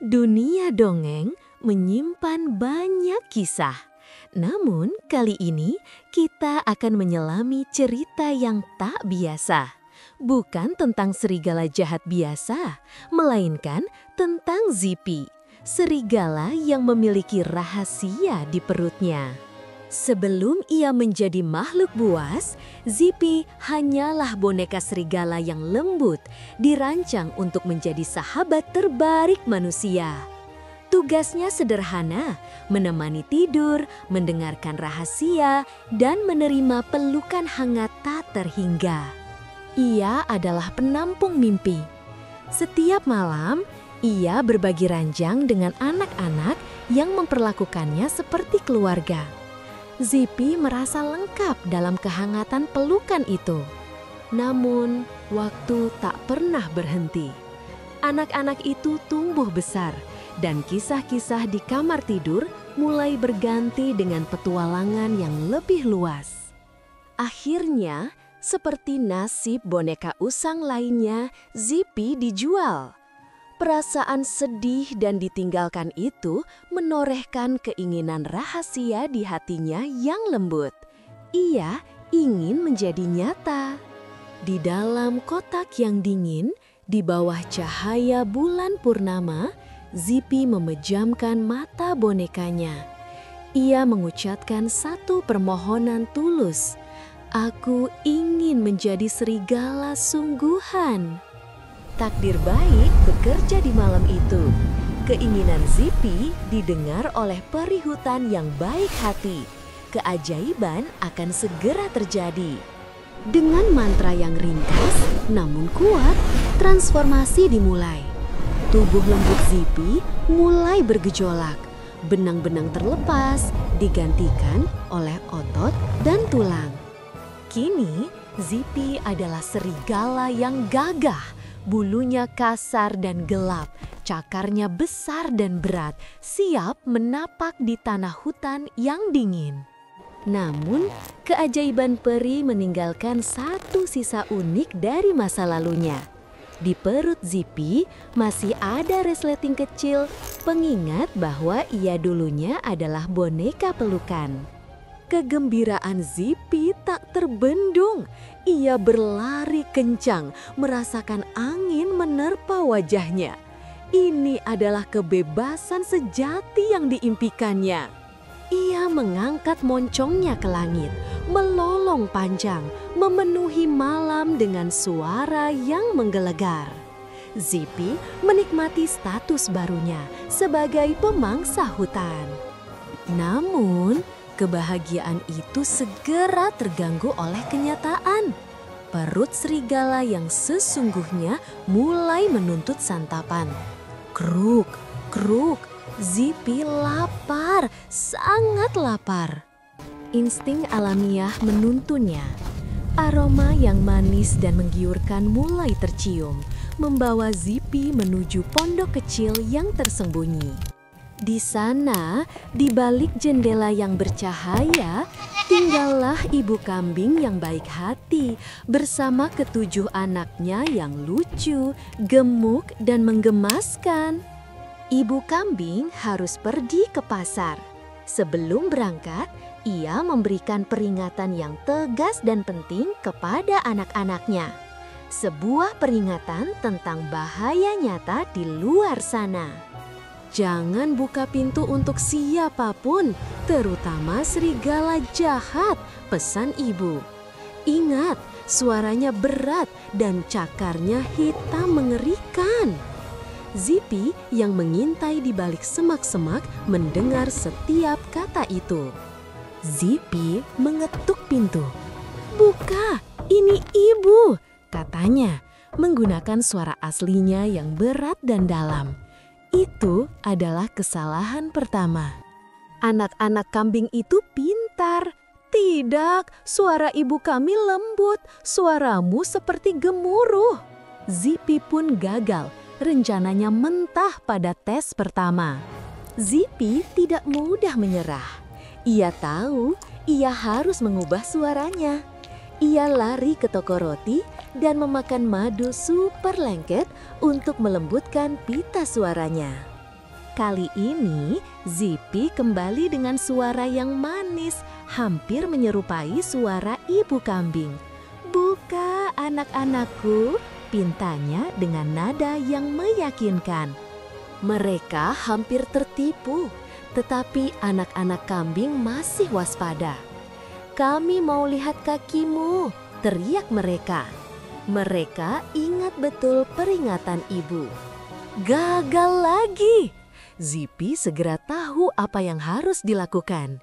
Dunia dongeng menyimpan banyak kisah. Namun kali ini kita akan menyelami cerita yang tak biasa. Bukan tentang serigala jahat biasa, melainkan tentang Zippy, serigala yang memiliki rahasia di perutnya. Sebelum ia menjadi makhluk buas, Zippy hanyalah boneka serigala yang lembut, dirancang untuk menjadi sahabat terbaik manusia. Tugasnya sederhana, menemani tidur, mendengarkan rahasia, dan menerima pelukan hangat tak terhingga. Ia adalah penampung mimpi. Setiap malam, ia berbagi ranjang dengan anak-anak yang memperlakukannya seperti keluarga. Zippy merasa lengkap dalam kehangatan pelukan itu. Namun, waktu tak pernah berhenti. Anak-anak itu tumbuh besar, dan kisah-kisah di kamar tidur mulai berganti dengan petualangan yang lebih luas. Akhirnya, seperti nasib boneka usang lainnya, Zippy dijual. Perasaan sedih dan ditinggalkan itu menorehkan keinginan rahasia di hatinya yang lembut. Ia ingin menjadi nyata. Di dalam kotak yang dingin, di bawah cahaya bulan purnama, Zippy memejamkan mata bonekanya. Ia mengucapkan satu permohonan tulus. "Aku ingin menjadi serigala sungguhan." Takdir baik bekerja di malam itu. Keinginan Zippy didengar oleh peri hutan yang baik hati. Keajaiban akan segera terjadi. Dengan mantra yang ringkas namun kuat, transformasi dimulai. Tubuh lembut Zippy mulai bergejolak. Benang-benang terlepas digantikan oleh otot dan tulang. Kini Zippy adalah serigala yang gagah. Bulunya kasar dan gelap, cakarnya besar dan berat, siap menapak di tanah hutan yang dingin. Namun, keajaiban peri meninggalkan satu sisa unik dari masa lalunya. Di perut Zippy masih ada resleting kecil, pengingat bahwa ia dulunya adalah boneka pelukan. Kegembiraan Zippy tak terbendung. Ia berlari kencang, merasakan angin menerpa wajahnya. Ini adalah kebebasan sejati yang diimpikannya. Ia mengangkat moncongnya ke langit, melolong panjang, memenuhi malam dengan suara yang menggelegar. Zippy menikmati status barunya sebagai pemangsa hutan. Namun, kebahagiaan itu segera terganggu oleh kenyataan. Perut serigala yang sesungguhnya mulai menuntut santapan. Kruk, kruk, Zippy lapar, sangat lapar. Insting alamiah menuntunnya. Aroma yang manis dan menggiurkan mulai tercium, membawa Zippy menuju pondok kecil yang tersembunyi. Di sana, di balik jendela yang bercahaya, tinggallah ibu kambing yang baik hati bersama ketujuh anaknya yang lucu, gemuk, dan menggemaskan. Ibu kambing harus pergi ke pasar. Sebelum berangkat, ia memberikan peringatan yang tegas dan penting kepada anak-anaknya. Sebuah peringatan tentang bahaya nyata di luar sana. Jangan buka pintu untuk siapapun, terutama serigala jahat, pesan ibu. Ingat, suaranya berat dan cakarnya hitam mengerikan. Zippy yang mengintai di balik semak-semak mendengar setiap kata itu. Zippy mengetuk pintu. "Buka, ini ibu," katanya, menggunakan suara aslinya yang berat dan dalam. Itu adalah kesalahan pertama. Anak-anak kambing itu pintar. "Tidak, suara ibu kami lembut, suaramu seperti gemuruh." Zippy pun gagal, rencananya mentah pada tes pertama. Zippy tidak mudah menyerah. Ia tahu ia harus mengubah suaranya. Ia lari ke toko roti dan memakan madu super lengket untuk melembutkan pita suaranya. Kali ini, Zipi kembali dengan suara yang manis, hampir menyerupai suara ibu kambing. "Buka, anak-anakku," pintanya dengan nada yang meyakinkan. Mereka hampir tertipu, tetapi anak-anak kambing masih waspada. "Kami mau lihat kakimu," teriak mereka. Mereka ingat betul peringatan ibu. Gagal lagi. Zipi segera tahu apa yang harus dilakukan.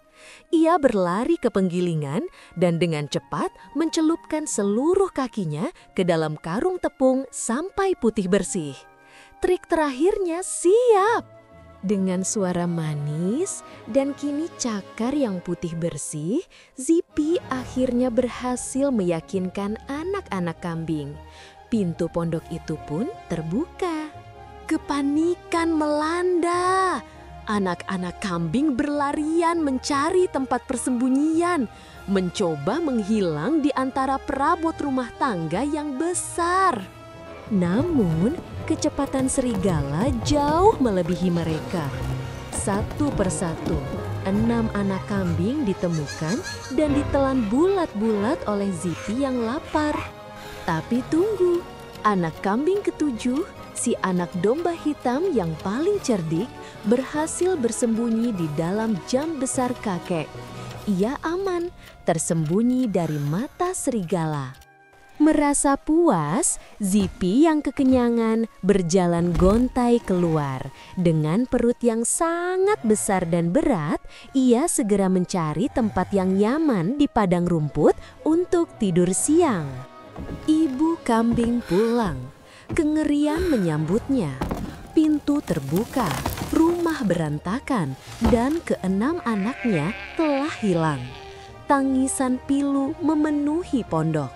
Ia berlari ke penggilingan dan dengan cepat mencelupkan seluruh kakinya ke dalam karung tepung sampai putih bersih. Trik terakhirnya siap. Dengan suara manis dan kini cakar yang putih bersih, Zipi akhirnya berhasil meyakinkan anak-anak kambing. Pintu pondok itu pun terbuka. Kepanikan melanda. Anak-anak kambing berlarian mencari tempat persembunyian, mencoba menghilang di antara perabot rumah tangga yang besar. Namun, kecepatan serigala jauh melebihi mereka. Satu persatu, 6 anak kambing ditemukan dan ditelan bulat-bulat oleh Zipi yang lapar. Tapi tunggu, anak kambing ketujuh, si anak domba hitam yang paling cerdik, berhasil bersembunyi di dalam jam besar kakek. Ia aman, tersembunyi dari mata serigala. Merasa puas, Zipi yang kekenyangan berjalan gontai keluar. Dengan perut yang sangat besar dan berat, ia segera mencari tempat yang nyaman di padang rumput untuk tidur siang. Ibu kambing pulang. Kengerian menyambutnya. Pintu terbuka, rumah berantakan, dan ke-6 anaknya telah hilang. Tangisan pilu memenuhi pondok.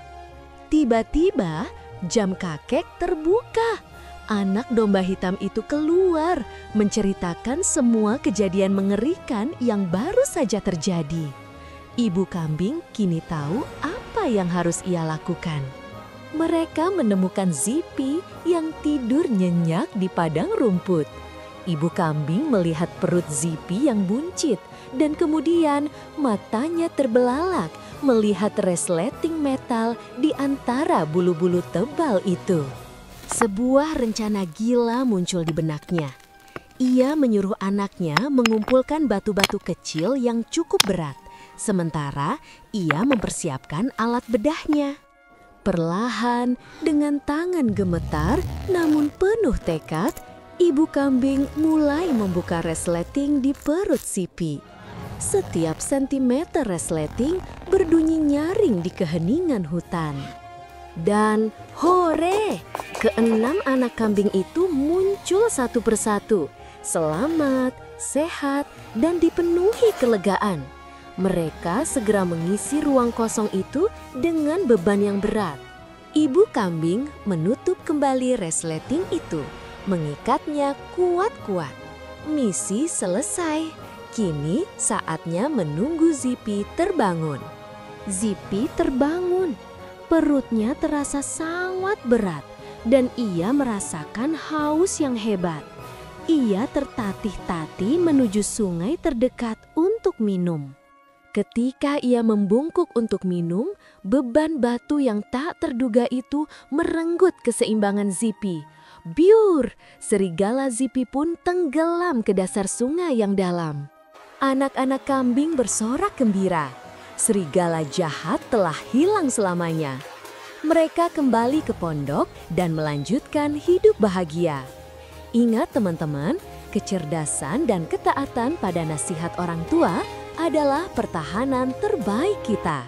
Tiba-tiba, jam kakek terbuka. Anak domba hitam itu keluar, menceritakan semua kejadian mengerikan yang baru saja terjadi. Ibu kambing kini tahu apa yang harus ia lakukan. Mereka menemukan Zipi yang tidur nyenyak di padang rumput. Ibu kambing melihat perut Zipi yang buncit dan kemudian matanya terbelalak melihat resleting metal di antara bulu-bulu tebal itu. Sebuah rencana gila muncul di benaknya. Ia menyuruh anaknya mengumpulkan batu-batu kecil yang cukup berat, sementara ia mempersiapkan alat bedahnya. Perlahan, dengan tangan gemetar namun penuh tekad, ibu kambing mulai membuka resleting di perut Zipi. Setiap sentimeter resleting berbunyi nyaring di keheningan hutan. Dan hore! Ke-6 anak kambing itu muncul satu persatu, selamat, sehat, dan dipenuhi kelegaan. Mereka segera mengisi ruang kosong itu dengan beban yang berat. Ibu kambing menutup kembali resleting itu, mengikatnya kuat-kuat. Misi selesai. Kini saatnya menunggu Zipi terbangun. Zipi terbangun. Perutnya terasa sangat berat dan ia merasakan haus yang hebat. Ia tertatih-tatih menuju sungai terdekat untuk minum. Ketika ia membungkuk untuk minum, beban batu yang tak terduga itu merenggut keseimbangan Zipi. Biur! Serigala Zipi pun tenggelam ke dasar sungai yang dalam. Anak-anak kambing bersorak gembira. Serigala jahat telah hilang selamanya. Mereka kembali ke pondok dan melanjutkan hidup bahagia. Ingat teman-teman, kecerdasan dan ketaatan pada nasihat orang tua adalah pertahanan terbaik kita.